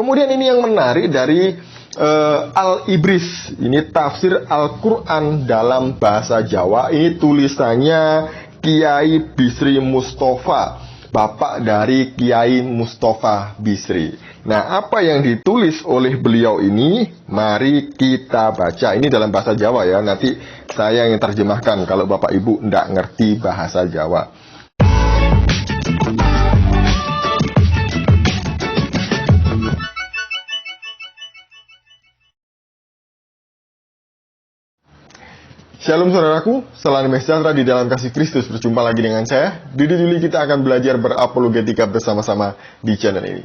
Kemudian ini yang menarik dari Al-Ibris. Ini tafsir Al-Quran dalam bahasa Jawa. Ini tulisannya Kiai Bisri Mustafa, bapak dari Kiai Mustafa Bisri. Nah, apa yang ditulis oleh beliau ini? Mari kita baca. Ini dalam bahasa Jawa ya. Nanti saya yang terjemahkan kalau Bapak Ibu tidak ngerti bahasa Jawa. Shalom saudaraku, salam sejahtera di dalam kasih Kristus. Berjumpa lagi dengan saya, Didi Juli. Kita akan belajar berapologetika bersama-sama di channel ini.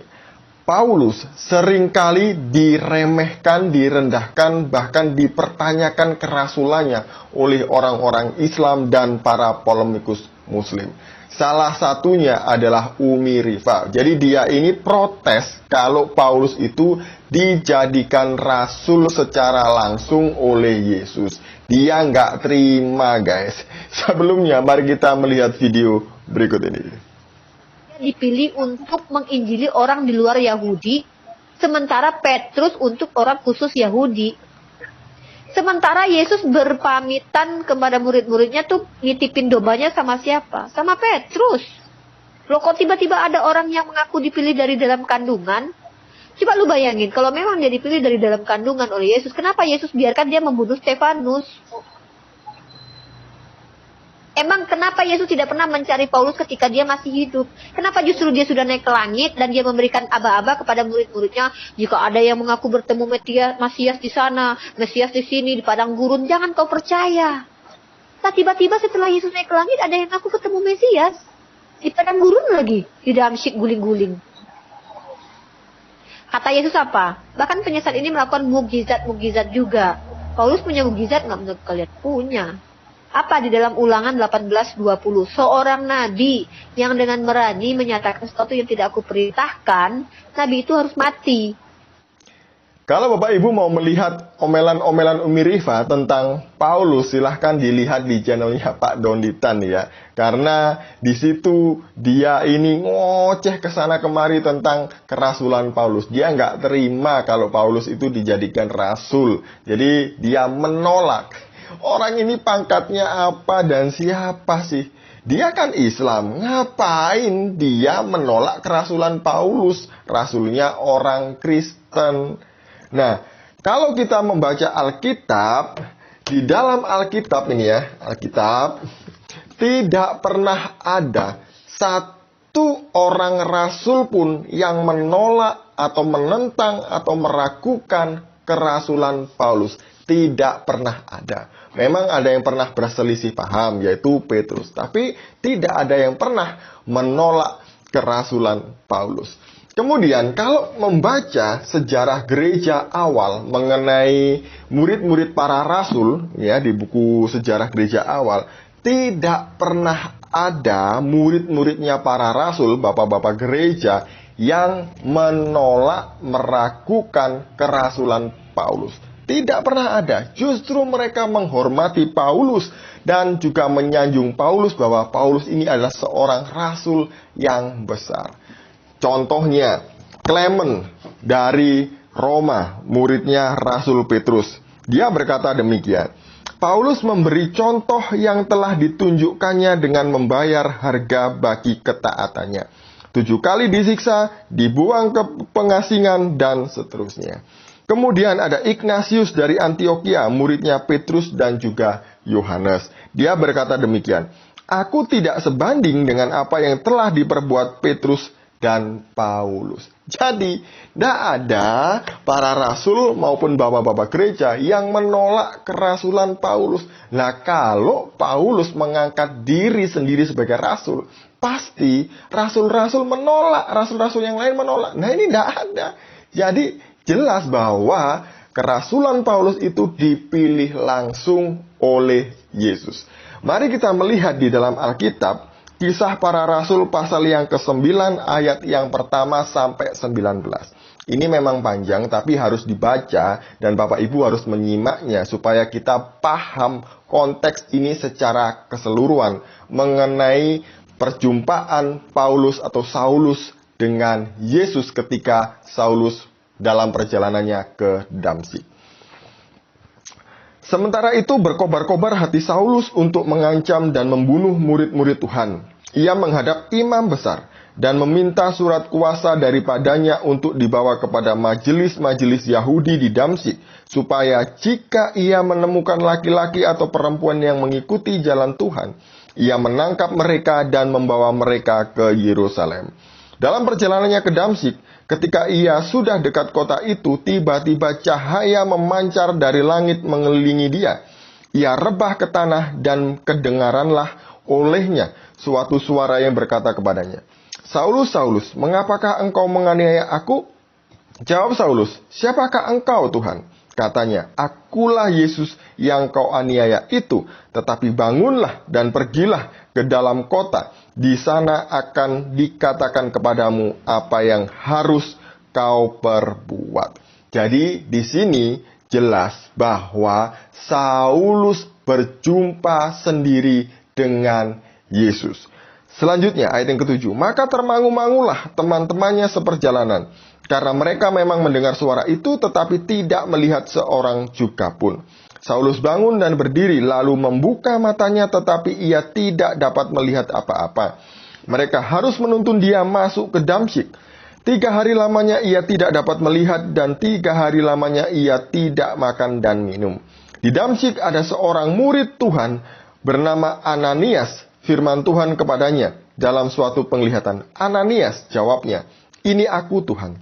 Paulus seringkali diremehkan, direndahkan, bahkan dipertanyakan kerasulannya oleh orang-orang Islam dan para polemikus Muslim. Salah satunya adalah Umi Rifa. Jadi dia ini protes kalau Paulus itu dijadikan rasul secara langsung oleh Yesus. Dia nggak terima, guys. Sebelumnya, mari kita melihat video berikut ini. Dipilih untuk menginjili orang di luar Yahudi, sementara Petrus untuk orang khusus Yahudi. Sementara Yesus berpamitan kepada murid-muridnya tuh nitipin dombanya sama siapa? Sama Petrus. Loh, kok tiba-tiba ada orang yang mengaku dipilih dari dalam kandungan? Coba lu bayangin, kalau memang dia dipilih dari dalam kandungan oleh Yesus, kenapa Yesus biarkan dia membunuh Stefanus? Emang kenapa Yesus tidak pernah mencari Paulus ketika dia masih hidup? Kenapa justru dia sudah naik ke langit dan dia memberikan aba-aba kepada murid-muridnya? Jika ada yang mengaku bertemu Mesias di sana, Mesias di sini, di padang gurun, jangan kau percaya. Nah, tiba-tiba setelah Yesus naik ke langit, ada yang mengaku ketemu Mesias. Di padang gurun lagi, di Damsyik guling-guling. Kata Yesus apa? Bahkan penyesat ini melakukan mukjizat-mukjizat juga. Paulus punya mukjizat nggak menurut kalian? Punya. Apa di dalam Ulangan 18:20? Seorang nabi yang dengan berani menyatakan sesuatu yang tidak aku perintahkan, nabi itu harus mati. Kalau Bapak Ibu mau melihat omelan-omelan Umi Rifa tentang Paulus, silahkan dilihat di channelnya Pak Donditan ya. Karena di situ dia ini ngoceh kesana kemari tentang kerasulan Paulus. Dia nggak terima kalau Paulus itu dijadikan rasul. Jadi dia menolak. Orang ini pangkatnya apa dan siapa sih? Dia kan Islam. Ngapain dia menolak kerasulan Paulus? Rasulnya orang Kristen. Nah, kalau kita membaca Alkitab, di dalam Alkitab ini ya, Alkitab tidak pernah ada satu orang rasul pun yang menolak atau menentang atau meragukan kerasulan Paulus. Tidak pernah ada. Memang ada yang pernah berselisih paham, yaitu Petrus. Tapi tidak ada yang pernah menolak kerasulan Paulus. Kemudian kalau membaca sejarah gereja awal mengenai murid-murid para rasul, ya di buku sejarah gereja awal, tidak pernah ada murid-muridnya para rasul, bapak-bapak gereja, yang menolak, meragukan kerasulan Paulus. Tidak pernah ada. Justru mereka menghormati Paulus dan juga menyanjung Paulus bahwa Paulus ini adalah seorang rasul yang besar. Contohnya, Clement dari Roma, muridnya Rasul Petrus. Dia berkata demikian, Paulus memberi contoh yang telah ditunjukkannya dengan membayar harga bagi ketaatannya. 7 kali disiksa, dibuang ke pengasingan, dan seterusnya. Kemudian ada Ignatius dari Antioquia, muridnya Petrus dan juga Yohanes. Dia berkata demikian, aku tidak sebanding dengan apa yang telah diperbuat Petrus dan Paulus. Jadi, tidak ada para rasul maupun bapak-bapak gereja yang menolak kerasulan Paulus. Nah, kalau Paulus mengangkat diri sendiri sebagai rasul, pasti rasul-rasul menolak, rasul-rasul yang lain menolak. Nah, ini tidak ada. Jadi, jelas bahwa kerasulan Paulus itu dipilih langsung oleh Yesus. Mari kita melihat di dalam Alkitab, Kisah Para Rasul pasal yang ke-9 ayat yang pertama sampai 19. Ini memang panjang tapi harus dibaca dan Bapak Ibu harus menyimaknya supaya kita paham konteks ini secara keseluruhan mengenai perjumpaan Paulus atau Saulus dengan Yesus ketika Saulus dalam perjalanannya ke Damsyik. Sementara itu berkobar-kobar hati Saulus untuk mengancam dan membunuh murid-murid Tuhan. Ia menghadap imam besar dan meminta surat kuasa daripadanya untuk dibawa kepada majelis-majelis Yahudi di Damsyik, supaya jika ia menemukan laki-laki atau perempuan yang mengikuti jalan Tuhan, ia menangkap mereka dan membawa mereka ke Yerusalem. Dalam perjalanannya ke Damsyik, ketika ia sudah dekat kota itu, tiba-tiba cahaya memancar dari langit mengelilingi dia. Ia rebah ke tanah dan kedengaranlah olehnya suatu suara yang berkata kepadanya, "Saulus, Saulus, mengapakah engkau menganiaya aku?" Jawab Saulus, "Siapakah engkau, Tuhan?" Katanya, "Akulah Yesus yang kau aniaya itu. Tetapi bangunlah dan pergilah ke dalam kota. Di sana akan dikatakan kepadamu apa yang harus kau perbuat." Jadi di sini jelas bahwa Saulus berjumpa sendiri dengan Yesus. Selanjutnya ayat yang ke-7. Maka termangu-mangulah teman-temannya seperjalanan, karena mereka memang mendengar suara itu, tetapi tidak melihat seorang juga pun. Saulus bangun dan berdiri, lalu membuka matanya, tetapi ia tidak dapat melihat apa-apa. Mereka harus menuntun dia masuk ke Damsyik. 3 hari lamanya ia tidak dapat melihat, dan 3 hari lamanya ia tidak makan dan minum. Di Damsyik ada seorang murid Tuhan bernama Ananias. Firman Tuhan kepadanya dalam suatu penglihatan. "Ananias," jawabnya, "Ini aku, Tuhan."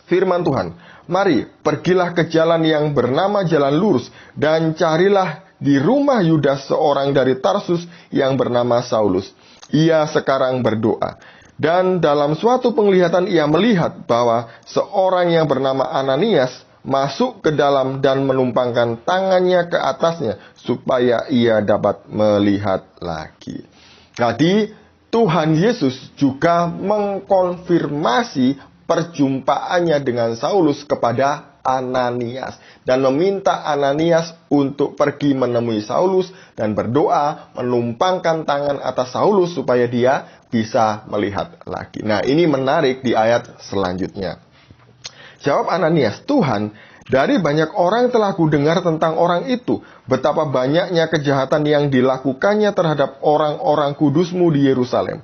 Firman Tuhan, "Mari, pergilah ke jalan yang bernama Jalan Lurus, dan carilah di rumah Yudas seorang dari Tarsus yang bernama Saulus. Ia sekarang berdoa." Dan dalam suatu penglihatan ia melihat bahwa seorang yang bernama Ananias masuk ke dalam dan menumpangkan tangannya ke atasnya, supaya ia dapat melihat lagi. Jadi Tuhan Yesus juga mengkonfirmasi perjumpaannya dengan Saulus kepada Ananias, dan meminta Ananias untuk pergi menemui Saulus dan berdoa menumpangkan tangan atas Saulus supaya dia bisa melihat lagi. Nah, ini menarik di ayat selanjutnya. Jawab Ananias, "Tuhan, dari banyak orang telah kudengar tentang orang itu, betapa banyaknya kejahatan yang dilakukannya terhadap orang-orang kudus-Mu di Yerusalem.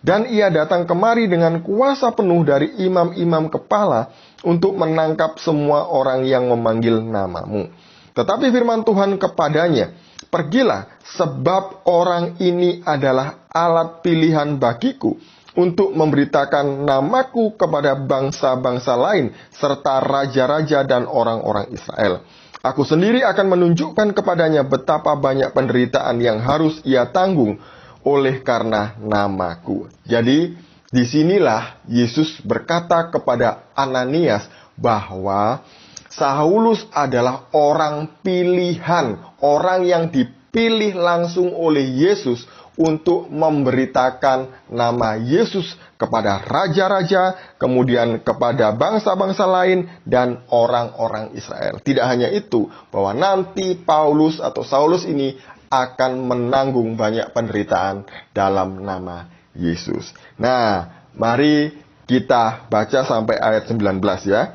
Dan ia datang kemari dengan kuasa penuh dari imam-imam kepala untuk menangkap semua orang yang memanggil nama-Mu. Tetapi firman Tuhan kepadanya, pergilah, sebab orang ini adalah alat pilihan bagiku untuk memberitakan namaku kepada bangsa-bangsa lain, serta raja-raja dan orang-orang Israel. Aku sendiri akan menunjukkan kepadanya betapa banyak penderitaan yang harus ia tanggung oleh karena namaku." Jadi, disinilah Yesus berkata kepada Ananias bahwa Saulus adalah orang pilihan, orang yang dipilih langsung oleh Yesus untuk memberitakan nama Yesus kepada raja-raja, kemudian kepada bangsa-bangsa lain, dan orang-orang Israel. Tidak hanya itu, bahwa nanti Paulus atau Saulus ini akan menanggung banyak penderitaan dalam nama Yesus. Nah, mari kita baca sampai ayat 19 ya.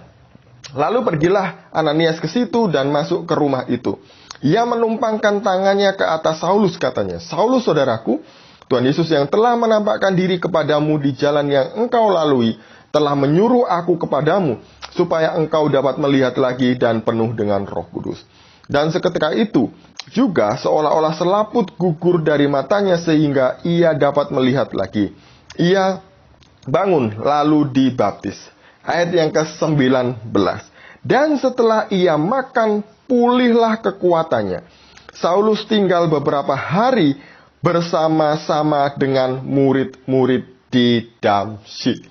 "Lalu pergilah Ananias ke situ dan masuk ke rumah itu. Ia menumpangkan tangannya ke atas Saulus, katanya, 'Saulus, saudaraku, Tuhan Yesus yang telah menampakkan diri kepadamu di jalan yang engkau lalui, telah menyuruh aku kepadamu, supaya engkau dapat melihat lagi dan penuh dengan Roh Kudus.' Dan seketika itu juga seolah-olah selaput gugur dari matanya sehingga ia dapat melihat lagi. Ia bangun lalu dibaptis." Ayat yang ke-19. "Dan setelah ia makan, pulihlah kekuatannya. Saulus tinggal beberapa hari bersama-sama dengan murid-murid di Damsyik."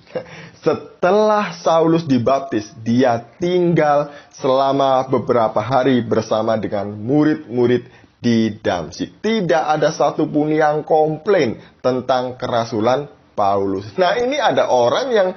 Setelah Saulus dibaptis, dia tinggal selama beberapa hari bersama dengan murid-murid di Damsyik. Tidak ada satupun yang komplain tentang kerasulan Paulus. Nah, ini ada orang yang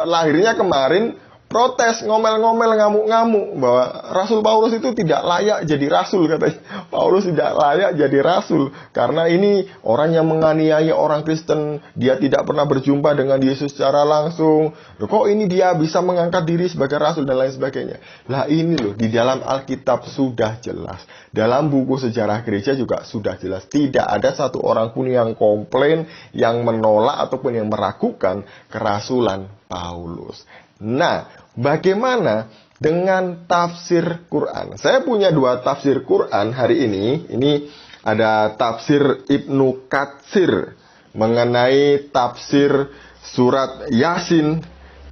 lahirnya kemarin protes, ngomel-ngomel, ngamuk-ngamuk bahwa Rasul Paulus itu tidak layak jadi rasul, katanya. Paulus tidak layak jadi rasul karena ini orang yang menganiaya orang Kristen, dia tidak pernah berjumpa dengan Yesus secara langsung. Loh, kok ini dia bisa mengangkat diri sebagai rasul dan lain sebagainya. Lah ini loh, di dalam Alkitab sudah jelas. Dalam buku sejarah gereja juga sudah jelas. Tidak ada satu orang pun yang komplain, yang menolak ataupun yang meragukan kerasulan Paulus. Nah, bagaimana dengan tafsir Quran? Saya punya 2 tafsir Quran hari ini. Ini ada tafsir Ibnu Katsir mengenai tafsir surat Yasin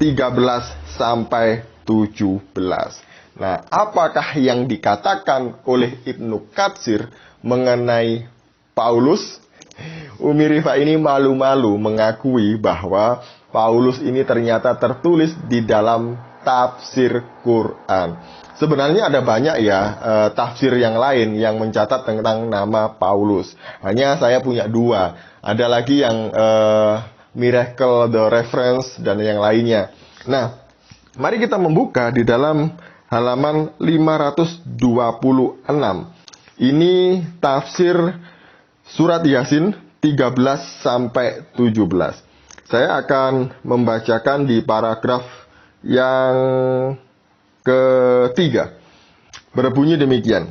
13 sampai 17. Nah, apakah yang dikatakan oleh Ibnu Katsir mengenai Paulus? Umi Rifa ini malu-malu mengakui bahwa Paulus ini ternyata tertulis di dalam tafsir Quran. Sebenarnya ada banyak ya tafsir yang lain yang mencatat tentang nama Paulus. Hanya saya punya 2. Ada lagi yang Miracle the Reference dan yang lainnya. Nah, mari kita membuka di dalam halaman 526. Ini tafsir surat Yasin 13 sampai 17. Saya akan membacakan di paragraf yang ketiga. Berbunyi demikian.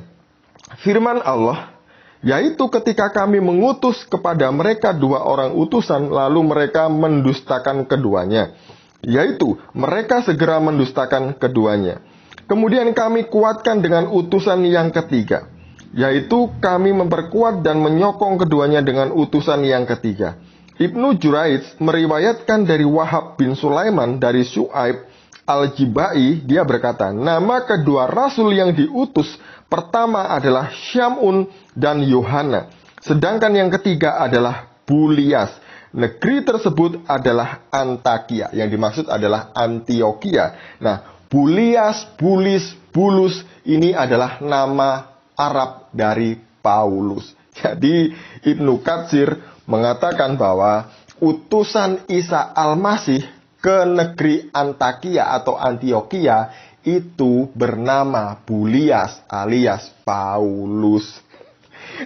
Firman Allah, yaitu ketika kami mengutus kepada mereka 2 orang utusan, lalu mereka mendustakan keduanya. Yaitu mereka segera mendustakan keduanya. Kemudian kami kuatkan dengan utusan yang ketiga. Yaitu kami memperkuat dan menyokong keduanya dengan utusan yang ketiga. Ibnu Juraij meriwayatkan dari Wahab bin Sulaiman dari Syu'aib Al-Jibai, dia berkata, nama kedua rasul yang diutus pertama adalah Syamun dan Yohana, sedangkan yang ketiga adalah Bulias. Negeri tersebut adalah Antakia, yang dimaksud adalah Antioquia. Nah, Bulias, Bulis, Bulus ini adalah nama Arab dari Paulus. Jadi Ibnu Katsir mengatakan bahwa utusan Isa Al-Masih ke negeri Antakia atau Antioquia itu bernama Bulias alias Paulus.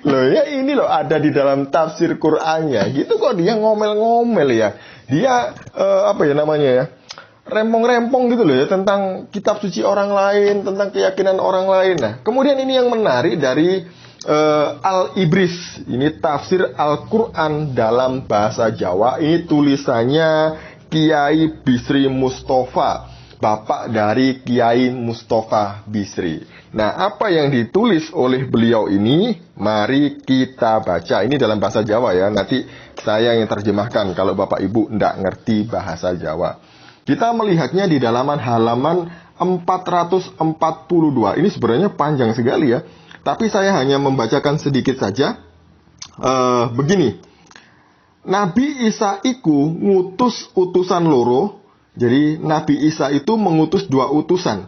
Loh ya, ini loh ada di dalam tafsir Qur'annya. Gitu kok dia ngomel-ngomel ya. Dia rempong-rempong gitu loh ya tentang kitab suci orang lain, tentang keyakinan orang lain. Nah, kemudian ini yang menarik dari Al-Ibris. Ini tafsir Al-Qur'an dalam bahasa Jawa. Ini tulisannya Kiai Bisri Mustafa, bapak dari Kiai Mustafa Bisri. Nah, apa yang ditulis oleh beliau ini? Mari kita baca. Ini dalam bahasa Jawa ya. Nanti saya yang terjemahkan kalau Bapak Ibu tidak ngerti bahasa Jawa. Kita melihatnya di halaman 442. Ini sebenarnya panjang sekali ya. Tapi saya hanya membacakan sedikit saja. Begini. Nabi Isa iku ngutus utusan loro. Jadi Nabi Isa itu mengutus 2 utusan.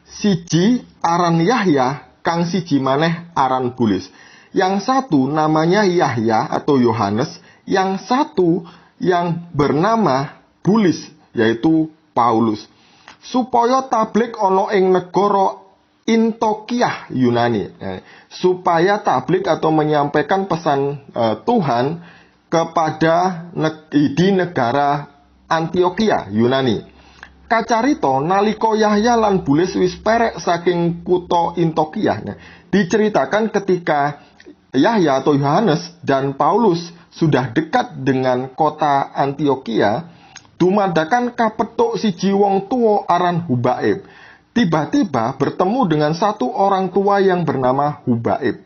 Siji aran Yahya, kang siji maneh aran Bulis. Yang satu namanya Yahya atau Yohanes, yang satu yang bernama Bulis, yaitu Paulus. Supaya tablik ana ing negara Antioquia Yunani. Supaya tablik atau menyampaikan pesan Tuhan kepada di negara Antioquia Yunani. Kacarito nalika Yahya lan Bulis wis perek saking kutha Antioquia. Diceritakan ketika Yahya atau Yohanes dan Paulus sudah dekat dengan kota Antioquia, dumadakan kapethuk siji wong tuwa aran Hubaib. Tiba-tiba bertemu dengan satu orang tua yang bernama Hubaib.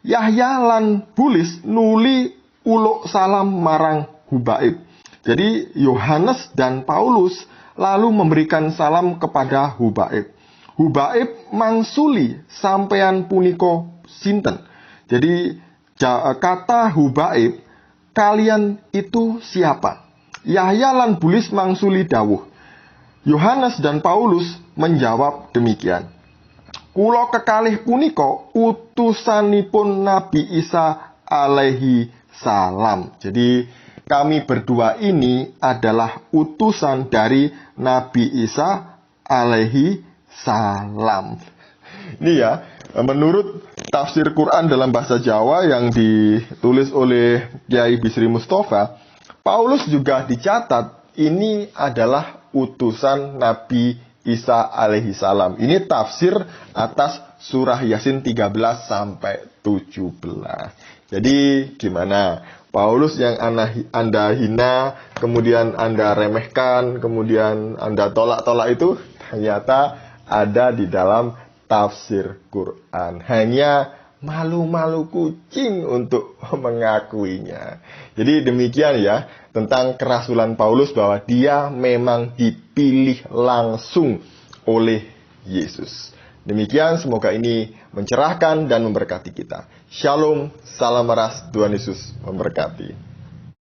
Yahya lan Bulis nuli uluk salam marang Hubaib. Jadi Yohanes dan Paulus lalu memberikan salam kepada Hubaib. Hubaib mangsuli sampean punika sinten. Jadi kata Hubaib, kalian itu siapa? Yahya lan Bulis mangsuli dawuh. Yohanes dan Paulus menjawab demikian. Kula kekalih punika utusanipun Nabi Isa alaihi salam. Jadi kami berdua ini adalah utusan dari Nabi Isa alaihi salam. Ini ya, menurut tafsir Quran dalam bahasa Jawa yang ditulis oleh Kiai Bisri Mustafa, Paulus juga dicatat ini adalah utusan Nabi Isa alaihi salam. Ini tafsir atas surah Yasin 13 sampai 17. Jadi gimana? Paulus yang Anda hina, kemudian Anda remehkan, kemudian Anda tolak-tolak itu ternyata ada di dalam tafsir Quran. Hanya malu-malu kucing untuk mengakuinya. Jadi demikian ya tentang kerasulan Paulus, bahwa dia memang dipilih langsung oleh Yesus. Demikian, semoga ini mencerahkan dan memberkati kita. Shalom, salam meras, Tuhan Yesus memberkati.